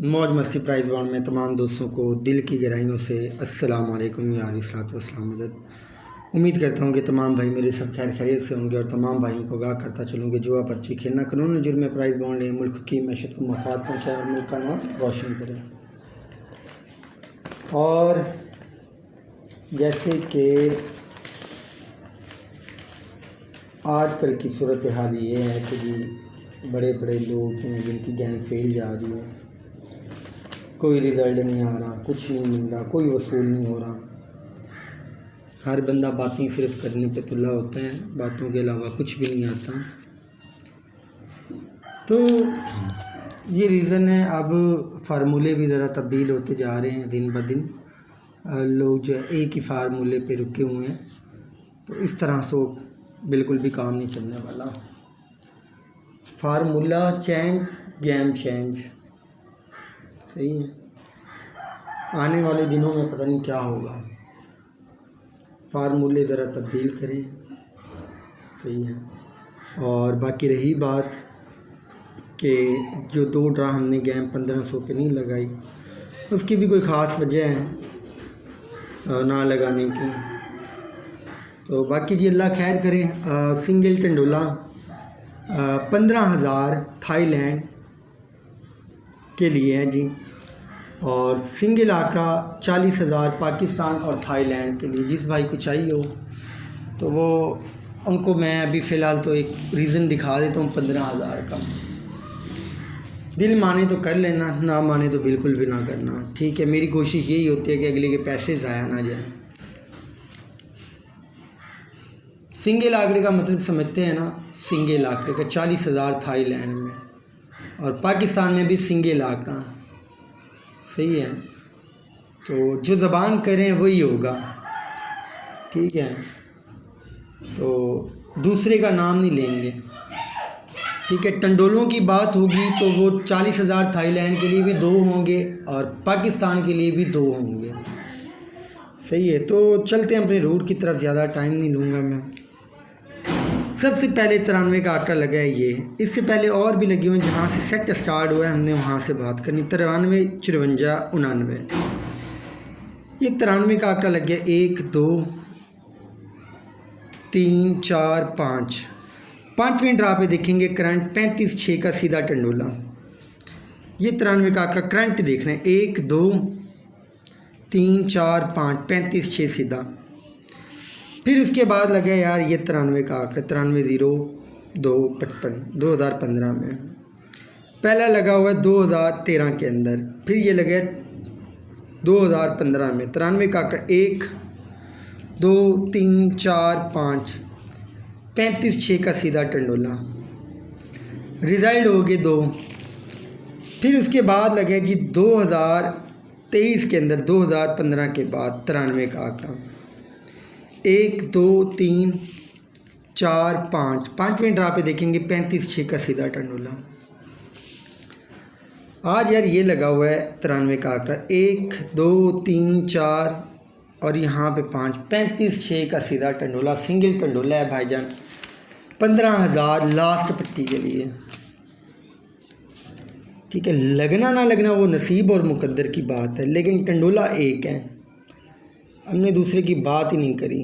موج مستی prize bond میں تمام دوستوں کو دل کی گہرائیوں سے السلام علیکم یا علیہ الصلوۃ والسلام مدد۔ امید کرتا ہوں کہ تمام بھائی میرے سب خیر خیریت سے ہوں گے، اور تمام بھائیوں کو آگاہ کرتا چلوں کہ جوا پرچی کھیلنا قانون جرم میں پرائز بانڈ لیں، ملک کی معیشت کو مفاد پہنچائے اور ملک کا نام روشن کرے۔ اور جیسے کہ آج کل کی صورتحال یہ ہے کہ جی بڑے بڑے لوگ ہیں جن کی گیم فیل جا رہی ہے، کوئی رزلٹ نہیں آ رہا، کچھ نہیں مل رہا، کوئی وصول نہیں ہو رہا۔ ہر بندہ باتیں صرف کرنے پہ تلا ہوتا ہے، باتوں کے علاوہ کچھ بھی نہیں آتا۔ تو یہ ریزن ہے، اب فارمولے بھی ذرا تبدیل ہوتے جا رہے ہیں دن بدن، لوگ جو ہے ایک ہی فارمولے پہ رکے ہوئے ہیں، تو اس طرح سے بالکل بھی کام نہیں چلنے والا۔ فارمولہ چینج گیم چینج، صحیح ہے۔ آنے والے دنوں میں پتہ نہیں کیا ہوگا، فارمولے ذرا تبدیل کریں، صحیح ہے۔ اور باقی رہی بات کہ جو 2 ڈرا ہم نے گیم 1500 پہ نہیں لگائی، اس کی بھی کوئی خاص وجہ ہے نہ لگانے کی، تو باقی جی اللہ خیر کرے۔ سنگل ٹنڈولا 15,000 تھائی لینڈ کے لیے ہے جی، اور سنگل آکڑا 40,000 پاکستان اور تھائی لینڈ کے لیے۔ جس بھائی کو چاہیے ہو تو وہ ان کو میں ابھی فی الحال تو ایک ریزن دکھا دیتا ہوں 15,000 کا، دل مانے تو کر لینا، نہ مانے تو بالکل بھی نہ کرنا، ٹھیک ہے۔ میری کوشش یہی ہوتی ہے کہ اگلے کے پیسے ضائع نہ جائیں۔ سنگل آکڑے کا مطلب سمجھتے ہیں نا، سنگل آکڑے کا 40,000 تھائی لینڈ میں، اور پاکستان میں بھی سنگل آکڑا، صحیح ہے۔ تو جو زبان کریں وہی ہوگا، ٹھیک ہے۔ تو دوسرے کا نام نہیں لیں گے، ٹھیک ہے۔ ٹنڈولوں کی بات ہوگی تو وہ 40,000 تھائی لینڈ کے لیے بھی 2 ہوں گے اور پاکستان کے لیے بھی 2 ہوں گے، صحیح ہے۔ تو چلتے ہیں اپنے روٹ کی طرف، زیادہ ٹائم نہیں لوں گا میں۔ سب سے پہلے 93 کا آکڑا لگا ہے یہ، اس سے پہلے اور بھی لگے ہوئے ہیں، جہاں سے سیٹ سٹارٹ ہوا ہے ہم نے وہاں سے بات کرنی۔ 93 54 99، یہ 93 کا آکڑا لگ گیا 1 2 3 4 5، 5ویں ڈرا پہ دیکھیں گے کرنٹ 35-6 کا سیدھا ٹنڈولا۔ یہ 93 کا آکڑا کرنٹ دیکھ رہے ہیں، 1 2 3 4 5، 35-6 سیدھا۔ پھر اس کے بعد لگا یار یہ 93 کا آکڑا 93-02-55 2015 میں، پہلا لگا ہوا ہے 2013 کے اندر، پھر یہ لگا 2015 میں 93 کا آکڑا 1 2 3 4 5، 35-6 کا سیدھا ٹنڈولا، ریزلٹ ہو گئے 2۔ پھر اس کے بعد لگے جی 2023 کے اندر، 2015 کے بعد 93 کا آکڑا 1 2 3 4 5، 5ویں ڈرا پہ دیکھیں گے 35-6 کا سیدھا ٹنڈولا۔ آج یار یہ لگا ہوا ہے 93 کا آکڑا 1 2 3 4 اور یہاں پہ 5، 35-6 کا سیدھا ٹنڈولا، سنگل ٹنڈولا ہے بھائی جان، 15,000 لاسٹ پٹی کے لیے، ٹھیک ہے۔ لگنا نہ لگنا وہ نصیب اور مقدر کی بات ہے، لیکن ٹنڈولا ایک ہے، ہم نے دوسرے کی بات ہی نہیں کری،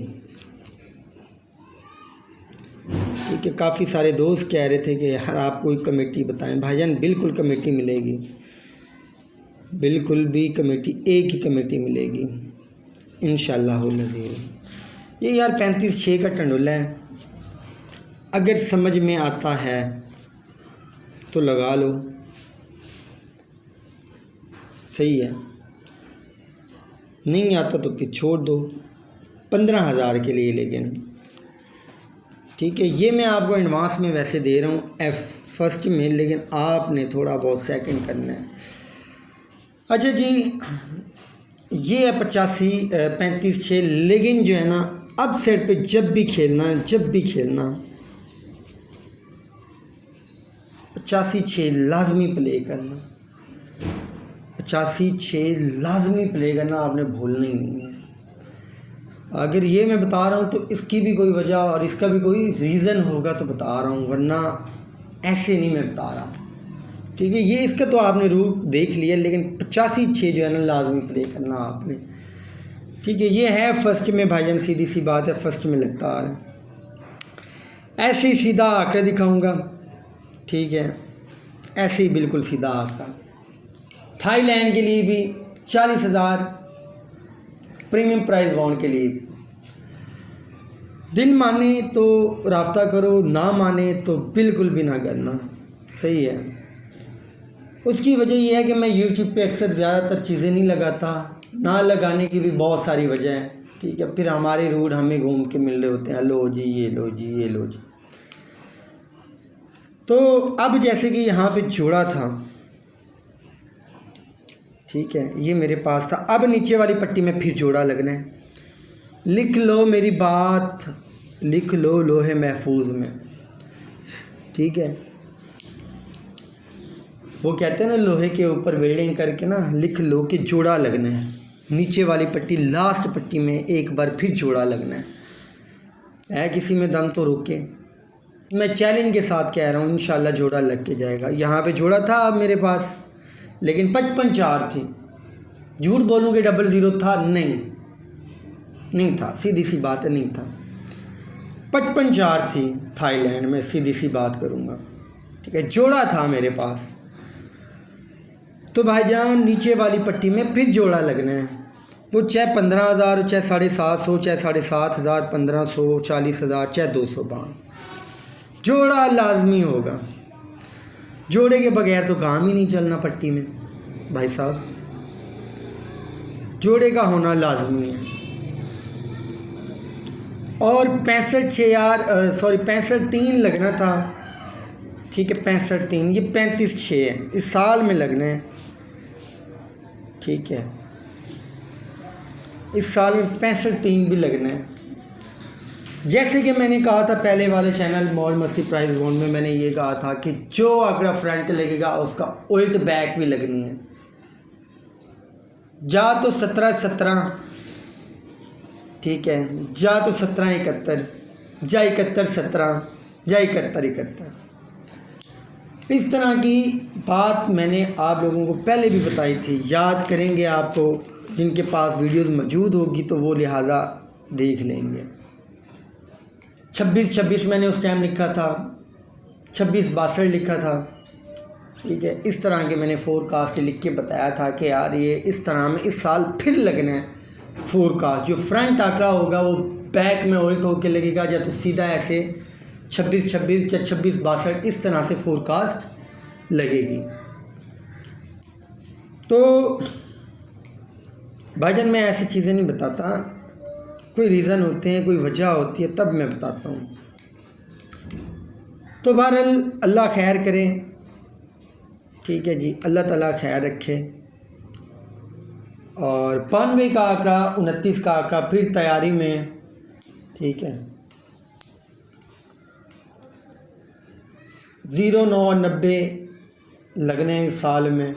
ٹھیک ہے۔ کافی سارے دوست کہہ رہے تھے کہ یار آپ کوئی کمیٹی بتائیں، بھائی جان بالکل کمیٹی ملے گی، بالکل بھی کمیٹی، ایک ہی کمیٹی ملے گی انشاءاللہ العزیز۔ یہ یار 35-6 کا ٹنڈولا ہے، اگر سمجھ میں آتا ہے تو لگا لو، صحیح ہے، نہیں آتا تو پھر چھوڑ دو، 15,000 کے لیے لیکن، ٹھیک ہے۔ یہ میں آپ کو ایڈوانس میں ویسے دے رہا ہوں فرسٹ میں، لیکن آپ نے تھوڑا بہت سیکنڈ کرنا ہے۔ اچھا جی، یہ ہے 35-6، لیکن جو ہے نا اب سیٹ پہ جب بھی کھیلنا 85-6 لازمی پلے کرنا، 85-6 لازمی پلے کرنا، آپ نے بھولنا ہی نہیں ہے۔ اگر یہ میں بتا رہا ہوں تو اس کی بھی کوئی وجہ اور اس کا بھی کوئی ریزن ہوگا تو بتا رہا ہوں، ورنہ ایسے نہیں میں بتا رہا، ٹھیک ہے، یہ اس کا تو آپ نے روٹ دیکھ لیا، لیکن 85 جو ہے نا لازمی پلے کرنا آپ نے، ٹھیک ہے۔ یہ ہے فرسٹ میں بھائی جان، سیدھی سی بات ہے، فرسٹ میں لگتا آ رہا ہے۔ ایسے ہی سیدھا آنکڑا دکھاؤں گا، ٹھیک ہے، ایسے ہی بالکل سیدھا آنکڑا۔ تھائی لینڈ کے لیے بھی 40,000 پریمیم پرائز بانڈ کے لیے بھی دل مانے تو رابطہ کرو، نہ مانے تو بالکل بھی نہ کرنا، صحیح ہے۔ اس کی وجہ یہ ہے کہ میں یوٹیوب پہ اکثر زیادہ تر چیزیں نہیں لگاتا، نہ لگانے کی بھی بہت ساری وجہ ہیں، ٹھیک ہے۔ پھر ہمارے روڈ ہمیں گھوم کے مل رہے ہوتے ہیں، لو جی یہ لو جی یہ لو جی۔ تو اب جیسے کہ یہاں پہ جوڑا تھا، ٹھیک ہے، یہ میرے پاس تھا، اب نیچے والی پٹی میں پھر جوڑا لگنا ہے۔ لکھ لو میری بات، لکھ لو لوہے محفوظ میں، ٹھیک ہے۔ وہ کہتے ہیں نا لوہے کے اوپر ویلڈنگ کر کے نا لکھ لو کہ جوڑا لگنا ہے، نیچے والی پٹی لاسٹ پٹی میں ایک بار پھر جوڑا لگنا ہے کسی میں دم تو روکے۔ میں چیلنج کے ساتھ کہہ رہا ہوں، انشاءاللہ جوڑا لگ کے جائے گا۔ یہاں پہ جوڑا تھا اب میرے پاس، لیکن 55 تھی، جھوٹ بولوں کہ 00 تھا، نہیں تھا، سیدھی سی بات ہے، نہیں تھا، 55 تھی تھائی لینڈ میں، سیدھی سی بات کروں گا، ٹھیک ہے، جوڑا تھا میرے پاس۔ تو بھائی جان نیچے والی پٹی میں پھر جوڑا لگنا ہے، وہ چاہے 15,000 ہو، چاہے 750 چاہے 7,500 1500 40,000 چاہے 252، جوڑا لازمی ہوگا۔ جوڑے کے بغیر تو کام ہی نہیں چلنا پٹی میں بھائی صاحب، جوڑے کا ہونا لازمی ہے۔ اور 65 لگنا تھا، ٹھیک ہے، 65 یہ 35 ہے، اس سال میں لگنا ہے، ٹھیک ہے، اس سال میں 65 بھی لگنا ہے۔ جیسے کہ میں نے کہا تھا پہلے والے چینل مول مستی پرائز بانڈ میں، میں نے یہ کہا تھا کہ جو آنکڑا فرنٹ لگے گا اس کا الٹ بیک بھی لگنی ہے، جا تو 17 ٹھیک ہے، جا تو 17 جا 71 جا 71 اس طرح کی بات میں نے آپ لوگوں کو پہلے بھی بتائی تھی، یاد کریں گے آپ کو، جن کے پاس ویڈیوز موجود ہوگی تو وہ لہٰذا دیکھ لیں گے۔ 26 میں نے اس ٹائم لکھا تھا، 26-62 لکھا تھا، ٹھیک ہے، اس طرح کے میں نے فور کاسٹ لکھ کے بتایا تھا کہ یار یہ اس طرح میں اس سال پھر لگنا ہے فور کاسٹ، جو فرنٹ آنکڑا ہوگا وہ بیک میں الٹ ہو کے لگے گا، یا تو سیدھا ایسے 26 یا 26-62 اس طرح سے فور کاسٹ لگے گی۔ تو بھائی جان میں ایسی چیزیں نہیں بتاتا، کوئی ریزن ہوتے ہیں، کوئی وجہ ہوتی ہے، تب میں بتاتا ہوں۔ تو بہرحال اللہ خیر کرے، ٹھیک ہے جی، اللہ تعالیٰ خیر رکھے۔ اور 92 کا آنکڑا، 29 کا آنکڑا پھر تیاری میں، ٹھیک ہے، 0990 لگنے اس سال میں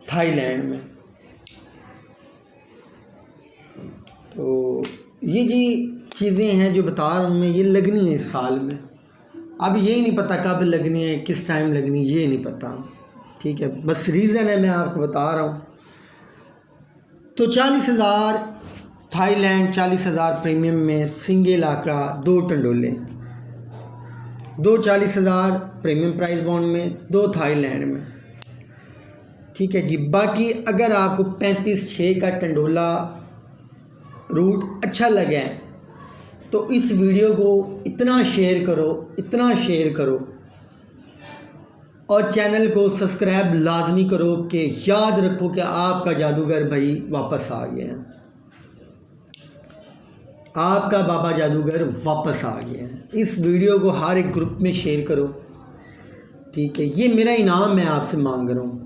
تھائی لینڈ میں۔ تو یہ جی چیزیں ہیں جو بتا رہا ہوں میں، یہ لگنی ہے اس سال میں۔ اب یہ نہیں پتہ کب لگنی ہے، کس ٹائم لگنی، یہ نہیں پتہ، ٹھیک ہے، بس ریزن ہے میں آپ کو بتا رہا ہوں۔ تو 40,000 تھائی لینڈ، 40,000 پریمیم میں سنگل آنکڑا 2 ٹنڈولے، 2 40,000 پریمیم پرائز بانڈ میں، 2 تھائی لینڈ میں، ٹھیک ہے جی۔ باقی اگر آپ کو 35-6 کا ٹنڈولا روٹ اچھا لگا ہے تو اس ویڈیو کو اتنا شیئر کرو اور چینل کو سبسکرائب لازمی کرو کہ یاد رکھو کہ آپ کا جادوگر بھائی واپس آ گیا ہے، آپ کا بابا جادوگر واپس آ گیا ہے۔ اس ویڈیو کو ہر ایک گروپ میں شیئر کرو، ٹھیک ہے، یہ میرا انعام میں آپ سے مانگ رہا ہوں،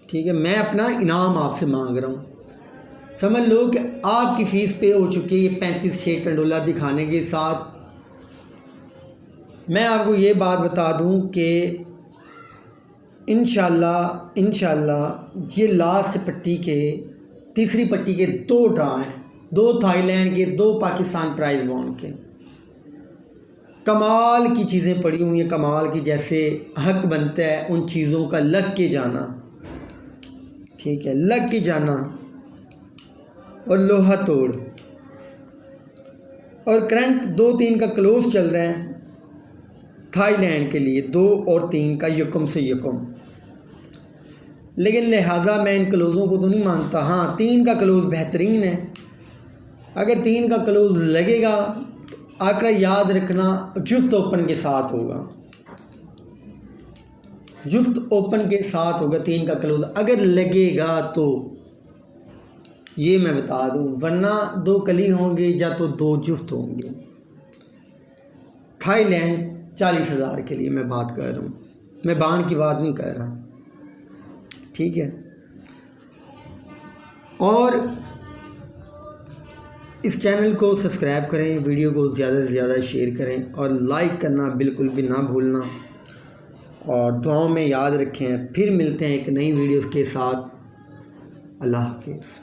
ٹھیک ہے، میں اپنا انعام آپ سے مانگ رہا ہوں۔ سمجھ لو کہ آپ کی فیس پے ہو چکی ہے یہ 35-6 ٹنڈولا دکھانے کے ساتھ۔ میں آپ کو یہ بات بتا دوں کہ انشاءاللہ یہ لاسٹ پٹی کے، تیسری پٹی کے 2 ڈرا ہیں، 2 تھائی لینڈ کے، 2 پاکستان پرائز بانڈ کے۔ کمال کی چیزیں پڑی ہوئی ہیں، کمال کی، جیسے حق بنتا ہے ان چیزوں کا لگ کے جانا، ٹھیک ہے، لگ کے جانا، اور لوہا توڑ، اور کرنٹ 2-3 کا کلوز چل رہا ہے تھائی لینڈ کے لیے، 2 اور 3 کا یکم سے یکم، لیکن لہٰذا میں ان کلوزوں کو تو نہیں مانتا۔ ہاں 3 کا کلوز بہترین ہے، اگر 3 کا کلوز لگے گا تو آکڑا یاد رکھنا جفت اوپن کے ساتھ ہوگا، جفت اوپن کے ساتھ ہوگا 3 کا کلوز اگر لگے گا تو، یہ میں بتا دوں، ورنہ 2 کلی ہوں گے یا تو 2 جفت ہوں گے۔ تھائی لینڈ 40,000 کے لیے میں بات کر رہا ہوں، میں بانڈ کی بات نہیں کر رہا، ٹھیک ہے۔ اور اس چینل کو سبسکرائب کریں، ویڈیو کو زیادہ سے زیادہ شیئر کریں، اور لائک کرنا بالکل بھی نہ بھولنا، اور دعاؤں میں یاد رکھیں۔ پھر ملتے ہیں ایک نئی ویڈیوز کے ساتھ۔ اللہ حافظ۔